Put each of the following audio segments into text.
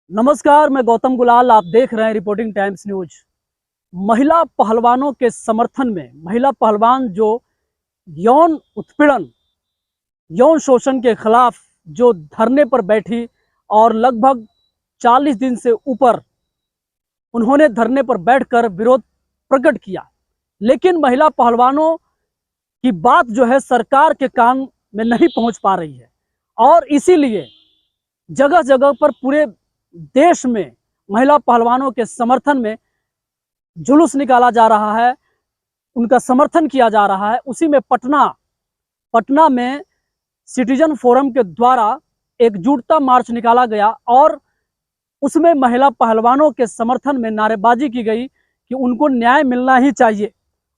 नमस्कार, मैं गौतम गुलाल। आप देख रहे हैं रिपोर्टिंग टाइम्स न्यूज। महिला पहलवानों के समर्थन में महिला पहलवान जो यौन उत्पीड़न, यौन शोषण के खिलाफ जो धरने पर बैठी और लगभग 40 दिन से ऊपर उन्होंने धरने पर बैठकर विरोध प्रकट किया, लेकिन महिला पहलवानों की बात जो है सरकार के कान में नहीं पहुंच पा रही है और इसीलिए जगह जगह पर पूरे देश में महिला पहलवानों के समर्थन में जुलूस निकाला जा रहा है, उनका समर्थन किया जा रहा है। उसी में पटना में सिटीजन फोरम के द्वारा एकजुटता मार्च निकाला गया और उसमें महिला पहलवानों के समर्थन में नारेबाजी की गई कि उनको न्याय मिलना ही चाहिए।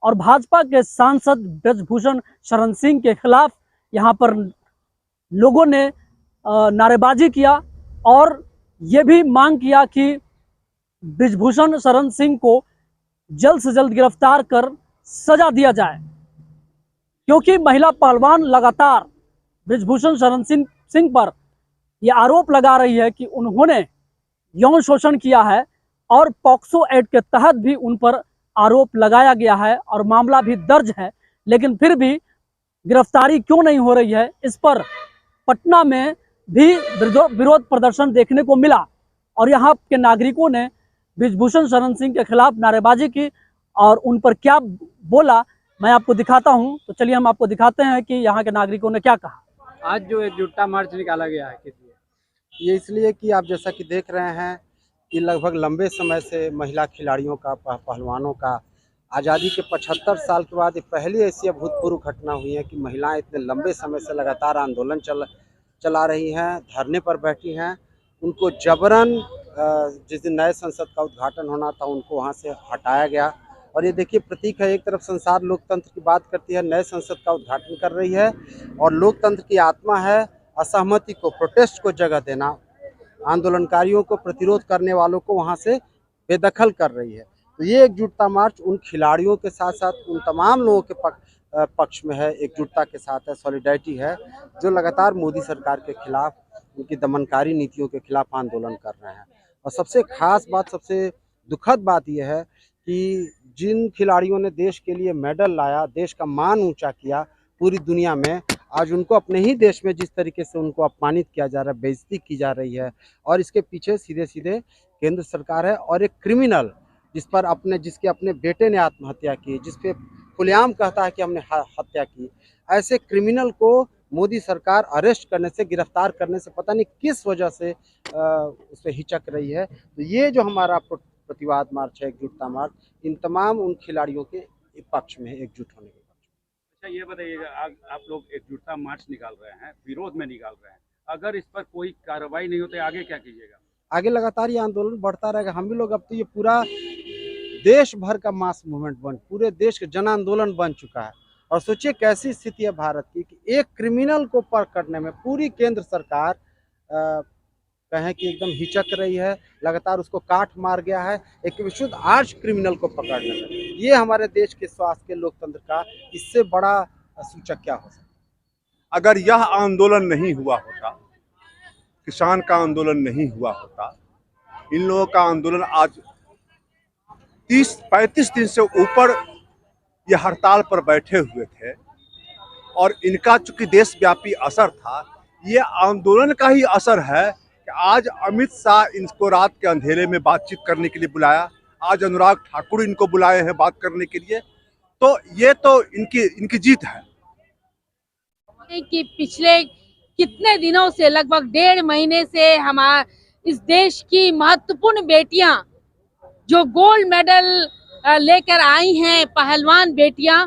और भाजपा के सांसद ब्रजभूषण शरण सिंह के खिलाफ यहाँ पर लोगों ने नारेबाजी किया और ये भी मांग किया कि ब्रजभूषण शरण सिंह को जल्द से जल्द गिरफ्तार कर सजा दिया जाए, क्योंकि महिला पहलवान लगातार ब्रजभूषण शरण सिंह पर यह आरोप लगा रही है कि उन्होंने यौन शोषण किया है और पॉक्सो एक्ट के तहत भी उन पर आरोप लगाया गया है और मामला भी दर्ज है, लेकिन फिर भी गिरफ्तारी क्यों नहीं हो रही है। इस पर पटना में भी विरोध प्रदर्शन देखने को मिला और यहाँ के नागरिकों ने ब्रजभूषण शरण सिंह के खिलाफ नारेबाजी की और उन पर क्या बोला मैं आपको दिखाता हूँ। तो चलिए हम आपको दिखाते हैं कि यहाँ के नागरिकों ने क्या कहा। आज जो एकजुटता मार्च निकाला गया है किस लिए? ये इसलिए कि आप जैसा कि देख रहे हैं कि लगभग लंबे समय से महिला खिलाड़ियों का पहलवानों का आज़ादी के 75 साल के बाद ये पहली ऐसी अभूतपूर्व घटना हुई है कि महिलाएं इतने लंबे समय से लगातार आंदोलन चला रही हैं, धरने पर बैठी हैं। उनको जबरन जिस दिन नए संसद का उद्घाटन होना था उनको वहां से हटाया गया और ये देखिए प्रतीक है। एक तरफ संसार लोकतंत्र की बात करती है, नए संसद का उद्घाटन कर रही है और लोकतंत्र की आत्मा है असहमति को, प्रोटेस्ट को जगह देना, आंदोलनकारियों को, प्रतिरोध करने वालों को वहां से बेदखल कर रही है। तो ये एकजुटता मार्च उन खिलाड़ियों के साथ साथ उन तमाम लोगों के पक्ष में है, एकजुटता के साथ है, सॉलिडारिटी है, जो लगातार मोदी सरकार के खिलाफ, उनकी दमनकारी नीतियों के खिलाफ आंदोलन कर रहे हैं। और सबसे खास बात, सबसे दुखद बात यह है कि जिन खिलाड़ियों ने देश के लिए मेडल लाया, देश का मान ऊंचा किया पूरी दुनिया में, आज उनको अपने ही देश में जिस तरीके से उनको अपमानित किया जा रहा है, बेइज्जती की जा रही है और इसके पीछे सीधे सीधे केंद्र सरकार है और एक क्रिमिनल जिसके अपने बेटे ने आत्महत्या की, जिसपे खुलेआम कहता है कि हमने हत्या की, ऐसे क्रिमिनल को मोदी सरकार अरेस्ट करने से, गिरफ्तार करने से पता नहीं किस वजह से उस पर हिचक रही है। तो ये जो हमारा प्रतिवाद मार्च है, एकजुटता मार्च, इन तमाम उन खिलाड़ियों के पक्ष में है, एकजुट होने के पक्ष में। अच्छा, ये बताइएगा, आप लोग एकजुटता मार्च निकाल रहे हैं, विरोध में निकाल रहे हैं, अगर इस पर कोई कार्रवाई नहीं होती आगे क्या कीजिएगा? आगे लगातार ये आंदोलन बढ़ता रहेगा। हम भी लोग, अब तो ये पूरा देश भर का मास मूवमेंट पूरे देश का जन आंदोलन बन चुका है। और सोचिए कैसी स्थिति है भारत की कि एक क्रिमिनल को पकड़ने में पूरी केंद्र सरकार कहें कि एकदम हिचक रही है, लगातार उसको काट मार गया है एक विशुद्ध आर्च क्रिमिनल को पकड़ने में। ये हमारे देश के स्वास्थ्य के लोकतंत्र का इससे बड़ा सूचक क्या हो सकता है? अगर यह आंदोलन नहीं हुआ होता, किसान का आंदोलन नहीं हुआ होता, इन लोगों का आंदोलन आज 30-35 दिन से ऊपर ये हड़ताल पर बैठे हुए थे और इनका चूंकि देशव्यापी असर था, ये आंदोलन का ही असर है कि आज अमित शाह इनको रात के अंधेरे में बातचीत करने के लिए बुलाया, आज अनुराग ठाकुर इनको बुलाए हैं बात करने के लिए। तो ये तो इनकी जीत है कि पिछले कितने दिनों से, लगभग 1.5 महीने से हमारे इस देश की महत्वपूर्ण बेटियां जो गोल्ड मेडल लेकर आई हैं, पहलवान बेटियां,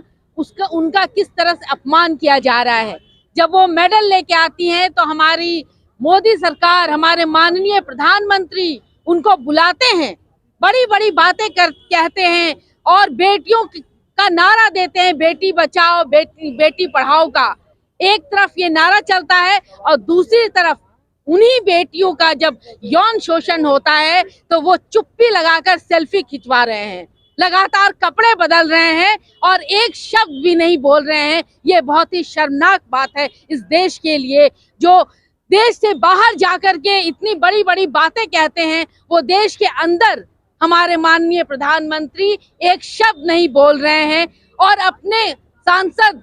उनका किस तरह से अपमान किया जा रहा है। जब वो मेडल लेके आती हैं तो हमारी मोदी सरकार, हमारे माननीय प्रधानमंत्री उनको बुलाते हैं, बड़ी बड़ी बातें कहते हैं और बेटियों का नारा देते हैं, बेटी बचाओ बेटी पढ़ाओ का। एक तरफ ये नारा चलता है और दूसरी तरफ उन्हीं बेटियों का जब यौन शोषण होता है तो वो चुप्पी लगाकर सेल्फी खिंचवा रहे हैं, लगातार कपड़े बदल रहे हैं और एक शब्द भी नहीं बोल रहे हैं। ये बहुत ही शर्मनाक बात है इस देश के लिए, जो देश से बाहर जाकर के इतनी बड़ी बड़ी बातें कहते हैं, वो देश के अंदर हमारे माननीय प्रधानमंत्री एक शब्द नहीं बोल रहे हैं और अपने सांसद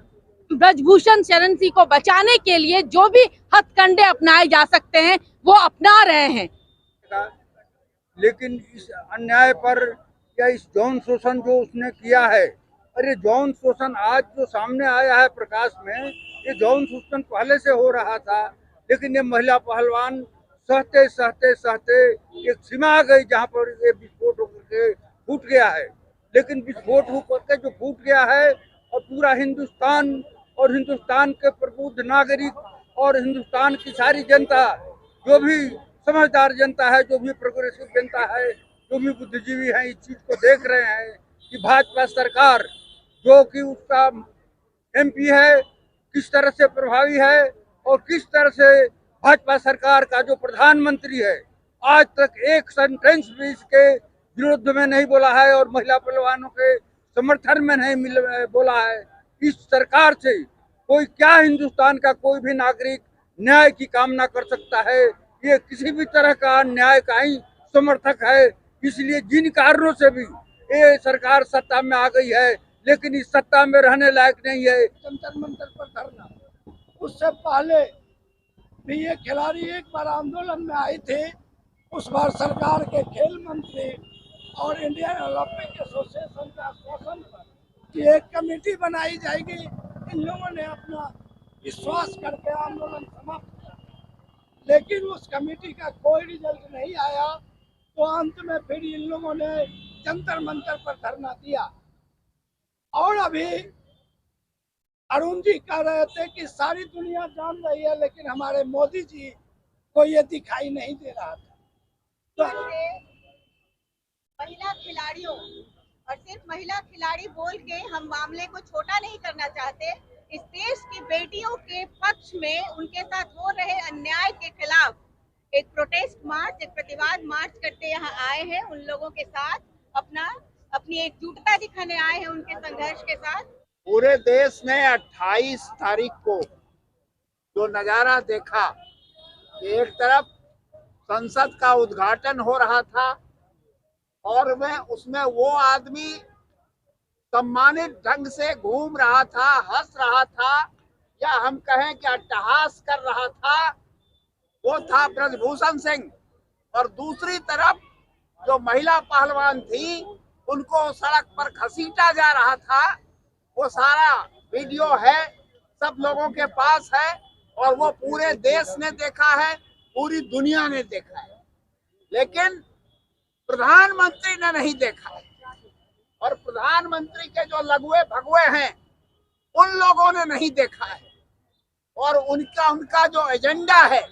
ब्रजभूषण शरण सिंह को बचाने के लिए जो भी हथकंडे अपनाए जा सकते हैं वो अपना रहे हैं। लेकिन इस अन्याय पर या इस यौन शोषण जो उसने किया है, अरे यौन शोषण आज जो सामने आया है प्रकाश में, ये यौन शोषण पहले से हो रहा था, लेकिन ये महिला पहलवान सहते सहते सहते एक सीमा आ गई जहाँ पर ये विस्फोट होकर के फूट गया है। लेकिन विस्फोट होकर के जो फूट गया है और पूरा हिंदुस्तान और हिंदुस्तान के प्रबुद्ध नागरिक और हिंदुस्तान की सारी जनता, जो भी समझदार जनता है, जो भी प्रोग्रेसिव जनता है, जो भी बुद्धिजीवी हैं, इस चीज को देख रहे हैं कि भाजपा सरकार जो कि उसका एमपी है किस तरह से प्रभावी है और किस तरह से भाजपा सरकार का जो प्रधानमंत्री है आज तक एक सेंटेंस भी इसके विरोध में नहीं बोला है और महिला पहलवानों के समर्थन में नहीं बोला है। इस सरकार से कोई क्या हिंदुस्तान का कोई भी नागरिक न्याय की कामना कर सकता है? ये किसी भी तरह का न्याय का ही समर्थक है। इसलिए जिन कारणों से भी ये सरकार सत्ता में आ गई है, लेकिन इस सत्ता में रहने लायक नहीं है। जंतर मंतर पर धरना, उससे पहले भी ये खिलाड़ी एक बार आंदोलन में आए थे। उस बार सरकार के खेल मंत्री और इंडियन ओलंपिक एसोसिएशन के आश्वासन पर कि एक कमेटी बनाई जाएगी, इन लोगों ने अपना विश्वास करके आंदोलन समाप्त किया, लेकिन उस कमेटी का कोई रिजल्ट नहीं आया। तो अंत में फिर इन लोगों ने जंतर मंतर पर धरना दिया। और अभी अरुण जी कह रहे थे कि सारी दुनिया जान रही है, लेकिन हमारे मोदी जी को ये दिखाई नहीं दे रहा था। तो महिला खिलाड़ियों और सिर्फ महिला खिलाड़ी बोल के हम मामले को छोटा नहीं करना चाहते। इस देश की बेटियों के पक्ष में उनके साथ हो रहे अन्याय के खिलाफ एक प्रोटेस्ट मार्च, एक प्रतिवाद मार्च करते यहाँ आए हैं। उन लोगों के साथ अपनी एकजुटता दिखाने आए हैं उनके संघर्ष के साथ। पूरे देश ने 28 तारीख को जो नजारा देखा कि एक तरफ संसद का उद्घाटन हो रहा था और उसमें वो आदमी सम्मानित ढंग से घूम रहा था, हंस रहा था, या हम कहें कि अट्टहास कर रहा था, वो था ब्रजभूषण सिंह। और दूसरी तरफ जो महिला पहलवान थी उनको सड़क पर घसीटा जा रहा था। वो सारा वीडियो है, सब लोगों के पास है और वो पूरे देश ने देखा है, पूरी दुनिया ने देखा है, लेकिन प्रधानमंत्री ने नहीं देखा है। और प्रधानमंत्री के जो लଗୁए भगवे हैं उन लोगों ने नहीं देखा है। और उनका जो एजेंडा है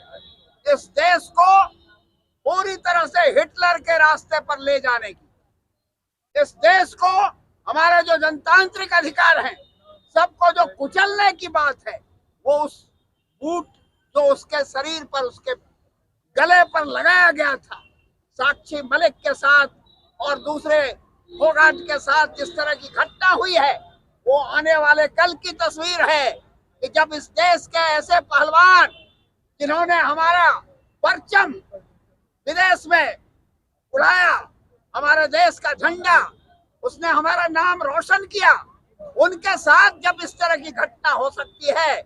इस देश को पूरी तरह से हिटलर के रास्ते पर ले जाने की, इस देश को हमारे जो जनतांत्रिक अधिकार हैं सबको जो कुचलने की बात है, वो उस बूट जो उसके शरीर पर, उसके गले पर लगाया गया था साक्षी मलिक के साथ और दूसरे फोगाट के साथ, जिस तरह की घटना हुई है, वो आने वाले कल की तस्वीर है कि जब इस देश के ऐसे पहलवान जिन्होंने हमारा परचम विदेश में उड़ाया, हमारे देश का झंडा, उसने हमारा नाम रोशन किया, उनके साथ जब इस तरह की घटना हो सकती है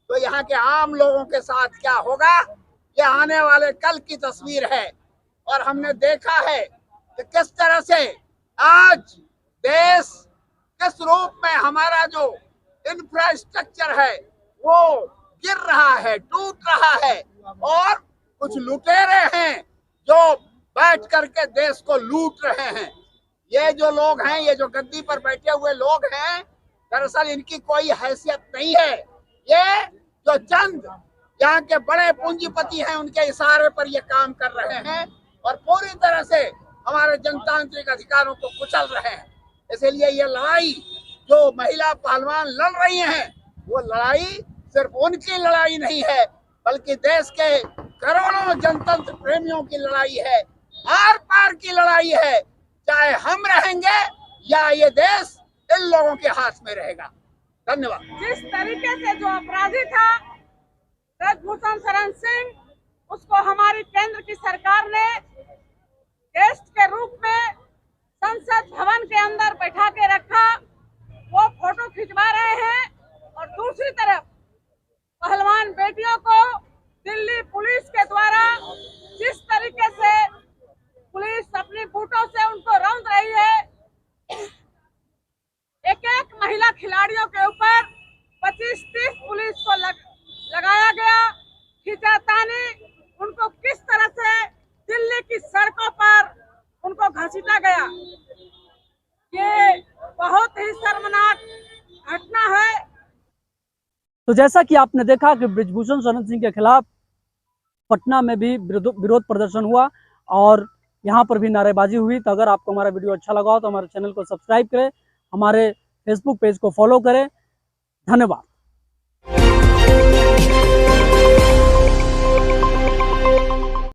तो यहाँ के आम लोगों के साथ क्या होगा, ये आने वाले कल की तस्वीर है। और हमने देखा है कि किस तरह से आज देश किस रूप में हमारा जो इंफ्रास्ट्रक्चर है वो गिर रहा है, टूट रहा है, और कुछ लुटेरे हैं जो बैठ करके देश को लूट रहे हैं। ये जो लोग हैं, ये जो गद्दी पर बैठे हुए लोग हैं, दरअसल इनकी कोई हैसियत नहीं है। ये जो चंद यहाँ के बड़े पूंजीपति हैं उनके इशारे पर ये काम कर रहे हैं और पूरी तरह से हमारे जनतांत्रिक अधिकारों को कुचल रहे हैं। इसलिए ये लड़ाई जो महिला पहलवान लड़ रही हैं, वो लड़ाई सिर्फ उनकी लड़ाई नहीं है, बल्कि देश के करोड़ों जनतंत्र प्रेमियों की लड़ाई है, आर पार की लड़ाई है। चाहे हम रहेंगे या ये देश इन लोगों के हाथ में रहेगा। धन्यवाद। जिस तरीके से जो अपराधी था ब्रजभूषण शरण सिंह उसको हमारी केंद्र की सरकार ने गेस्ट के रूप में संसद भवन के अंदर बैठा के रखा। वो फोटो खिंचवा रहे हैं और दूसरी तरफ पहलवान बेटियों को दिल्ली पुलिस के द्वारा जिस तरीके से पुलिस अपनी बूटों से उनको रौंद रही है, एक एक महिला खिलाड़ियों के ऊपर 25-30 पुलिस को लगाया गया। खिंचातानी उनको किस तरह से दिल्ली की सड़कों पर उनको घसीटा गया, ये बहुत ही शर्मनाक घटना है। तो जैसा कि आपने देखा कि बृजभूषण शरण सिंह के खिलाफ पटना में भी विरोध प्रदर्शन हुआ और यहाँ पर भी नारेबाजी हुई। तो अगर आपको हमारा वीडियो अच्छा लगा हो तो हमारे चैनल को सब्सक्राइब करें, हमारे फेसबुक पेज को फॉलो करें। धन्यवाद।